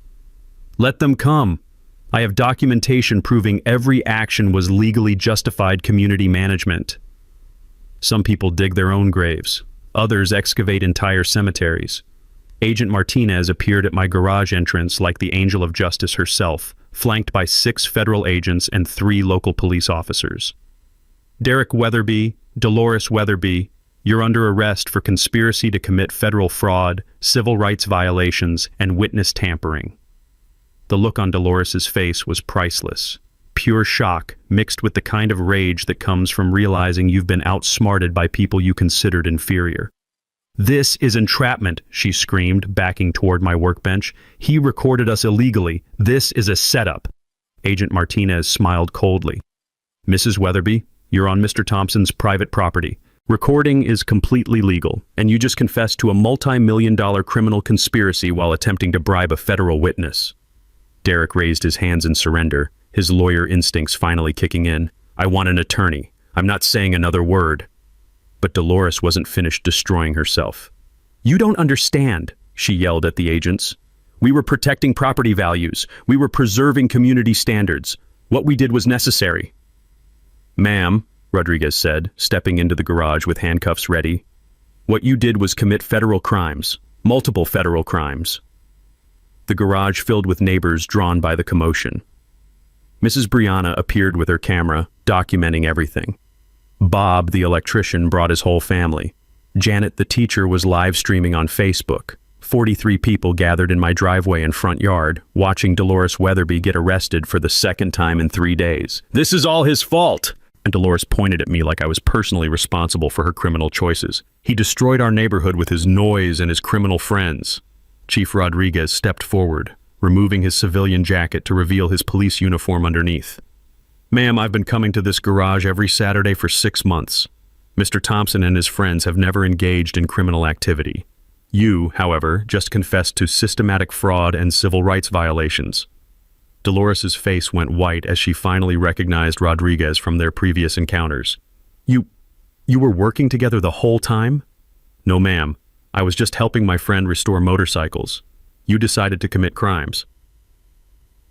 Let them come. I have documentation proving every action was legally justified community management. Some people dig their own graves. Others excavate entire cemeteries. Agent Martinez appeared at my garage entrance like the angel of justice herself, flanked by 6 federal agents and 3 local police officers. Derek Weatherby, Dolores Weatherby, you're under arrest for conspiracy to commit federal fraud, civil rights violations, and witness tampering. The look on Dolores's face was priceless. Pure shock, mixed with the kind of rage that comes from realizing you've been outsmarted by people you considered inferior. This is entrapment, she screamed, backing toward my workbench. He recorded us illegally. This is a setup. Agent Martinez smiled coldly. Mrs. Weatherby, you're on Mr. Thompson's private property. Recording is completely legal, and you just confessed to a multi-million-dollar criminal conspiracy while attempting to bribe a federal witness. Derek raised his hands in surrender, his lawyer instincts finally kicking in. I want an attorney. I'm not saying another word. But Dolores wasn't finished destroying herself. You don't understand, she yelled at the agents. We were protecting property values. We were preserving community standards. What we did was necessary. Ma'am, Rodriguez said, stepping into the garage with handcuffs ready. What you did was commit federal crimes, multiple federal crimes. The garage filled with neighbors drawn by the commotion. Mrs. Brianna appeared with her camera, documenting everything. Bob, the electrician, brought his whole family. Janet, the teacher, was live streaming on Facebook. 43 people gathered in my driveway and front yard, watching Dolores Weatherby get arrested for the 2nd time in 3 days. This is all his fault! And Dolores pointed at me like I was personally responsible for her criminal choices. He destroyed our neighborhood with his noise and his criminal friends. Chief Rodriguez stepped forward, removing his civilian jacket to reveal his police uniform underneath. "Ma'am, I've been coming to this garage every Saturday for 6 months. Mr. Thompson and his friends have never engaged in criminal activity. You, however, just confessed to systematic fraud and civil rights violations." Dolores's face went white as she finally recognized Rodriguez from their previous encounters. You were working together the whole time?" "No, ma'am. I was just helping my friend restore motorcycles. You decided to commit crimes."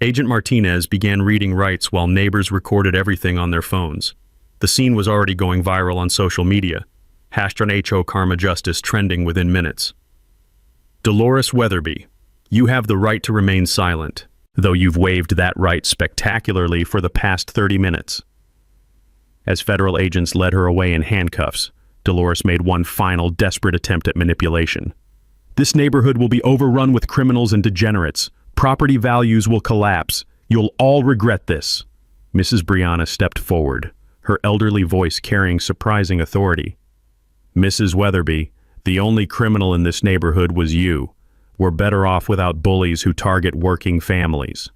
Agent Martinez began reading rights while neighbors recorded everything on their phones. The scene was already going viral on social media. #HO Karma Justice trending within minutes. "Dolores Weatherby, you have the right to remain silent, though you've waived that right spectacularly for the past 30 minutes. As federal agents led her away in handcuffs, Dolores made one final desperate attempt at manipulation. "This neighborhood will be overrun with criminals and degenerates. Property values will collapse. You'll all regret this." Mrs. Brianna stepped forward, her elderly voice carrying surprising authority. "Mrs. Weatherby, the only criminal in this neighborhood was you. We're better off without bullies who target working families."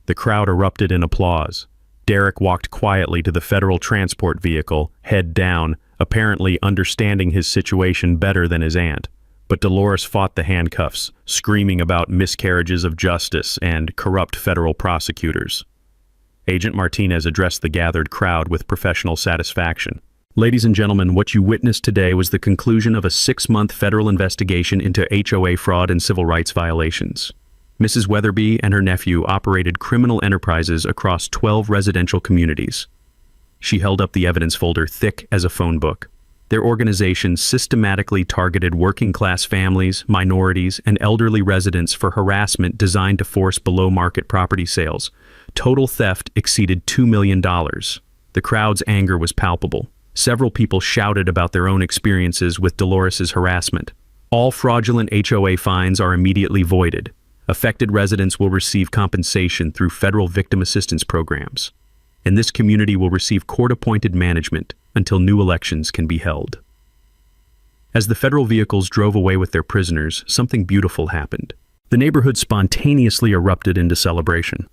The crowd erupted in applause. Derek walked quietly to the federal transport vehicle, head down, apparently understanding his situation better than his aunt. But Dolores fought the handcuffs, screaming about miscarriages of justice and corrupt federal prosecutors. Agent Martinez addressed the gathered crowd with professional satisfaction. "Ladies and gentlemen, what you witnessed today was the conclusion of a 6-month federal investigation into HOA fraud and civil rights violations. Mrs. Weatherby and her nephew operated criminal enterprises across 12 residential communities." She held up the evidence folder thick as a phone book. Their organization systematically targeted working-class families, minorities, and elderly residents for harassment designed to force below-market property sales. Total theft exceeded $2 million. The crowd's anger was palpable. Several people shouted about their own experiences with Dolores's harassment. All fraudulent HOA fines are immediately voided. Affected residents will receive compensation through federal victim assistance programs. And this community will receive court-appointed management until new elections can be held. As the federal vehicles drove away with their prisoners, something beautiful happened. The neighborhood spontaneously erupted into celebration.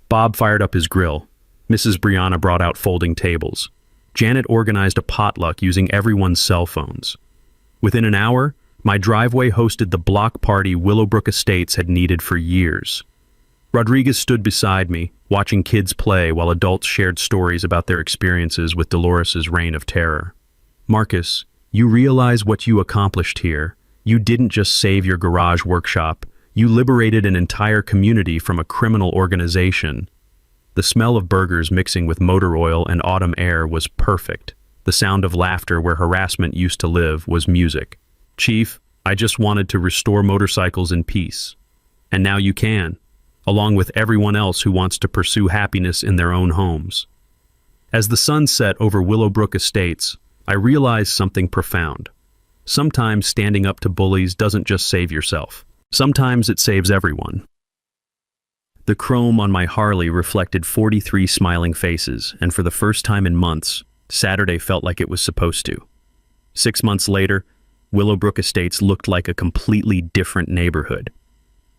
Bob fired up his grill. Mrs. Brianna brought out folding tables. Janet organized a potluck using everyone's cell phones. Within an hour, my driveway hosted the block party Willowbrook Estates had needed for years. Rodriguez stood beside me, watching kids play while adults shared stories about their experiences with Dolores's reign of terror. "Marcus, you realize what you accomplished here. You didn't just save your garage workshop, you liberated an entire community from a criminal organization." The smell of burgers mixing with motor oil and autumn air was perfect. The sound of laughter where harassment used to live was music. "Chief, I just wanted to restore motorcycles in peace. And now you can, along with everyone else who wants to pursue happiness in their own homes." As the sun set over Willowbrook Estates, I realized something profound. Sometimes standing up to bullies doesn't just save yourself. Sometimes it saves everyone. The chrome on my Harley reflected 43 smiling faces, and for the first time in months, Saturday felt like it was supposed to. 6 months later, Willowbrook Estates looked like a completely different neighborhood.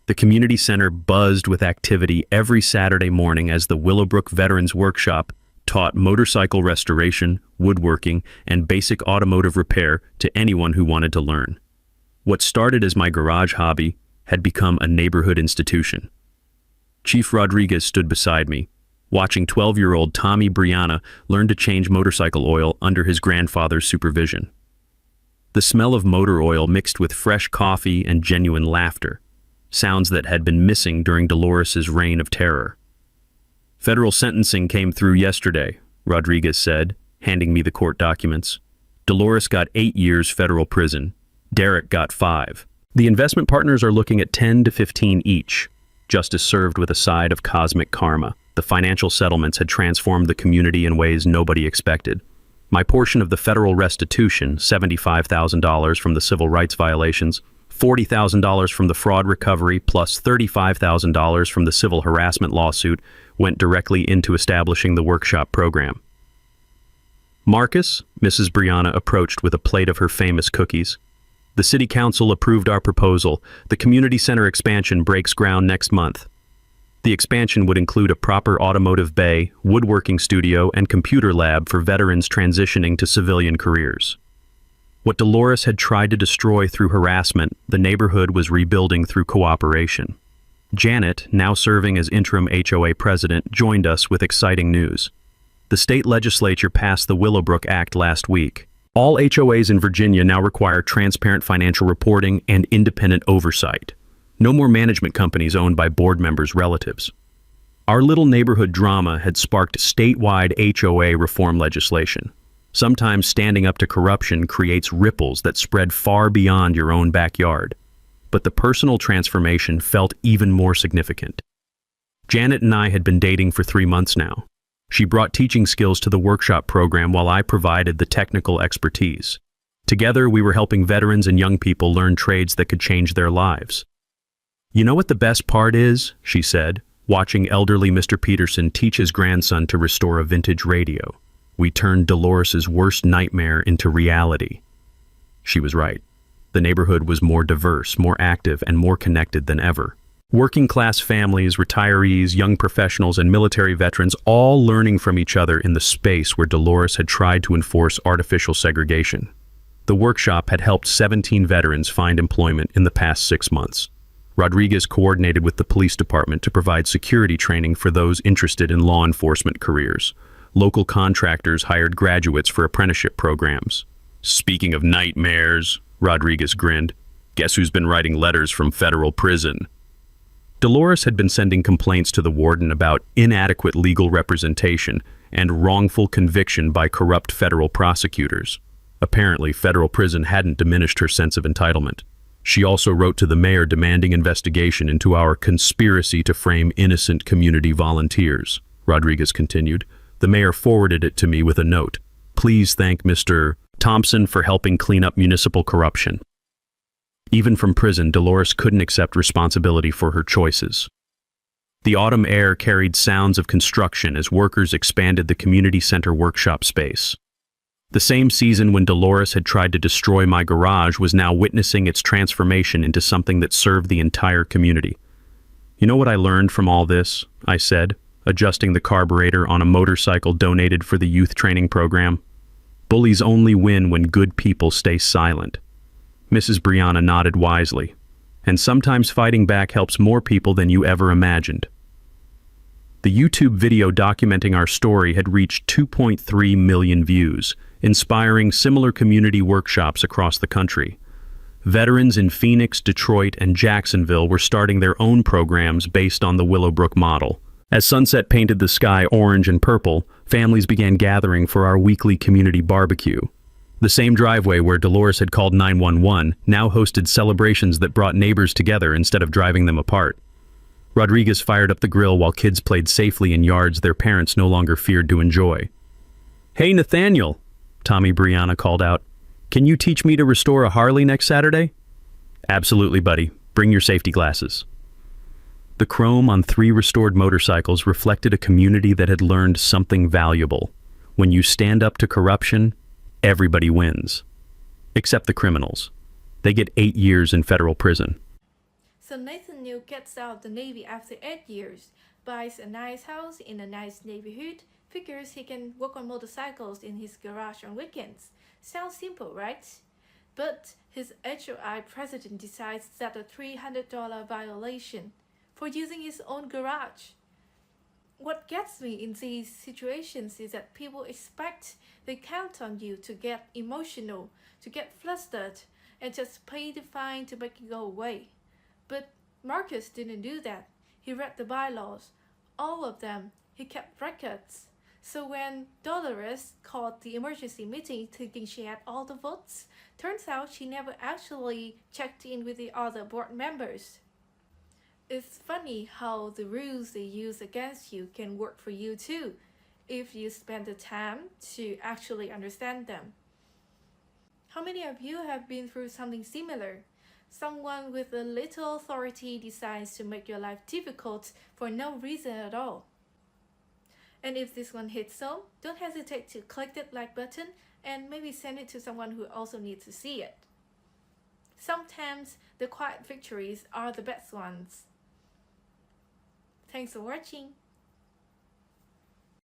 The community center buzzed with activity every Saturday morning as the Willowbrook Veterans Workshop taught motorcycle restoration, woodworking, and basic automotive repair to anyone who wanted to learn. What started as my garage hobby had become a neighborhood institution. Chief Rodriguez stood beside me, watching 12-year-old Tommy Brianna learn to change motorcycle oil under his grandfather's supervision. The smell of motor oil mixed with fresh coffee and genuine laughter, sounds that had been missing during Dolores's reign of terror. "Federal sentencing came through yesterday," Rodriguez said, handing me the court documents. "Dolores got 8 years federal prison. Derek got 5. The investment partners are looking at 10 to 15 each." Justice served with a side of cosmic karma. The financial settlements had transformed the community in ways nobody expected. My portion of the federal restitution, $75,000 from the civil rights violations, $40,000 from the fraud recovery, plus $35,000 from the civil harassment lawsuit, went directly into establishing the workshop program. "Marcus," Mrs. Brianna approached with a plate of her famous cookies. The city council approved our proposal. The community center expansion breaks ground next month. The expansion would include a proper automotive bay, woodworking studio, and computer lab for veterans transitioning to civilian careers. What Dolores had tried to destroy through harassment, the neighborhood was rebuilding through cooperation. Janet, now serving as interim HOA president, joined us with exciting news. The state legislature passed the Willowbrook Act last week. All HOAs in Virginia now require transparent financial reporting and independent oversight. No more management companies owned by board members' relatives. Our little neighborhood drama had sparked statewide HOA reform legislation. Sometimes standing up to corruption creates ripples that spread far beyond your own backyard. But the personal transformation felt even more significant. Janet and I had been dating for 3 months now. She brought teaching skills to the workshop program while I provided the technical expertise. Together, we were helping veterans and young people learn trades that could change their lives. "You know what the best part is?" she said, watching elderly Mr. Peterson teach his grandson to restore a vintage radio. We turned Dolores's worst nightmare into reality. She was right. The neighborhood was more diverse, more active, and more connected than ever. Working-class families, retirees, young professionals, and military veterans all learning from each other in the space where Dolores had tried to enforce artificial segregation. The workshop had helped 17 veterans find employment in the past 6 months. Rodriguez coordinated with the police department to provide security training for those interested in law enforcement careers. Local contractors hired graduates for apprenticeship programs. "Speaking of nightmares," Rodriguez grinned, "guess who's been writing letters from federal prison?" Dolores had been sending complaints to the warden about inadequate legal representation and wrongful conviction by corrupt federal prosecutors. Apparently, federal prison hadn't diminished her sense of entitlement. She also wrote to the mayor demanding investigation into our conspiracy to frame innocent community volunteers. Rodriguez continued. The mayor forwarded it to me with a note. "Please thank Mr. Thompson for helping clean up municipal corruption." Even from prison, Dolores couldn't accept responsibility for her choices. The autumn air carried sounds of construction as workers expanded the community center workshop space. The same season when Dolores had tried to destroy my garage was now witnessing its transformation into something that served the entire community. "You know what I learned from all this?" I said, adjusting the carburetor on a motorcycle donated for the youth training program. "Bullies only win when good people stay silent." Mrs. Brianna nodded wisely. "And sometimes fighting back helps more people than you ever imagined." The YouTube video documenting our story had reached 2.3 million views, inspiring similar community workshops across the country. Veterans in Phoenix, Detroit, and Jacksonville were starting their own programs based on the Willowbrook model. As sunset painted the sky orange and purple, families began gathering for our weekly community barbecue. The same driveway where Dolores had called 911 now hosted celebrations that brought neighbors together instead of driving them apart. Rodriguez fired up the grill while kids played safely in yards their parents no longer feared to enjoy. "Hey, Nathaniel," Tommy Brianna called out. "Can you teach me to restore a Harley next Saturday?" "Absolutely, buddy. Bring your safety glasses." The chrome on 3 restored motorcycles reflected a community that had learned something valuable. When you stand up to corruption, everybody wins. Except the criminals. They get 8 years in federal prison. So Nathaniel gets out of the Navy after 8 years, buys a nice house in a nice neighborhood, figures he can work on motorcycles in his garage on weekends. Sounds simple, right? But his HOI president decides that a $300 violation for using his own garage. What gets me in these situations is that people expect they count on you to get emotional, to get flustered, and just pay the fine to make it go away. But Marcus didn't do that. He read the bylaws, all of them. He kept records. So when Dolores called the emergency meeting thinking she had all the votes, turns out she never actually checked in with the other board members. It's funny how the rules they use against you can work for you too, if you spend the time to actually understand them. How many of you have been through something similar? Someone with a little authority decides to make your life difficult for no reason at all. And if this one hits home, don't hesitate to click that like button and maybe send it to someone who also needs to see it. Sometimes the quiet victories are the best ones. Thanks for watching.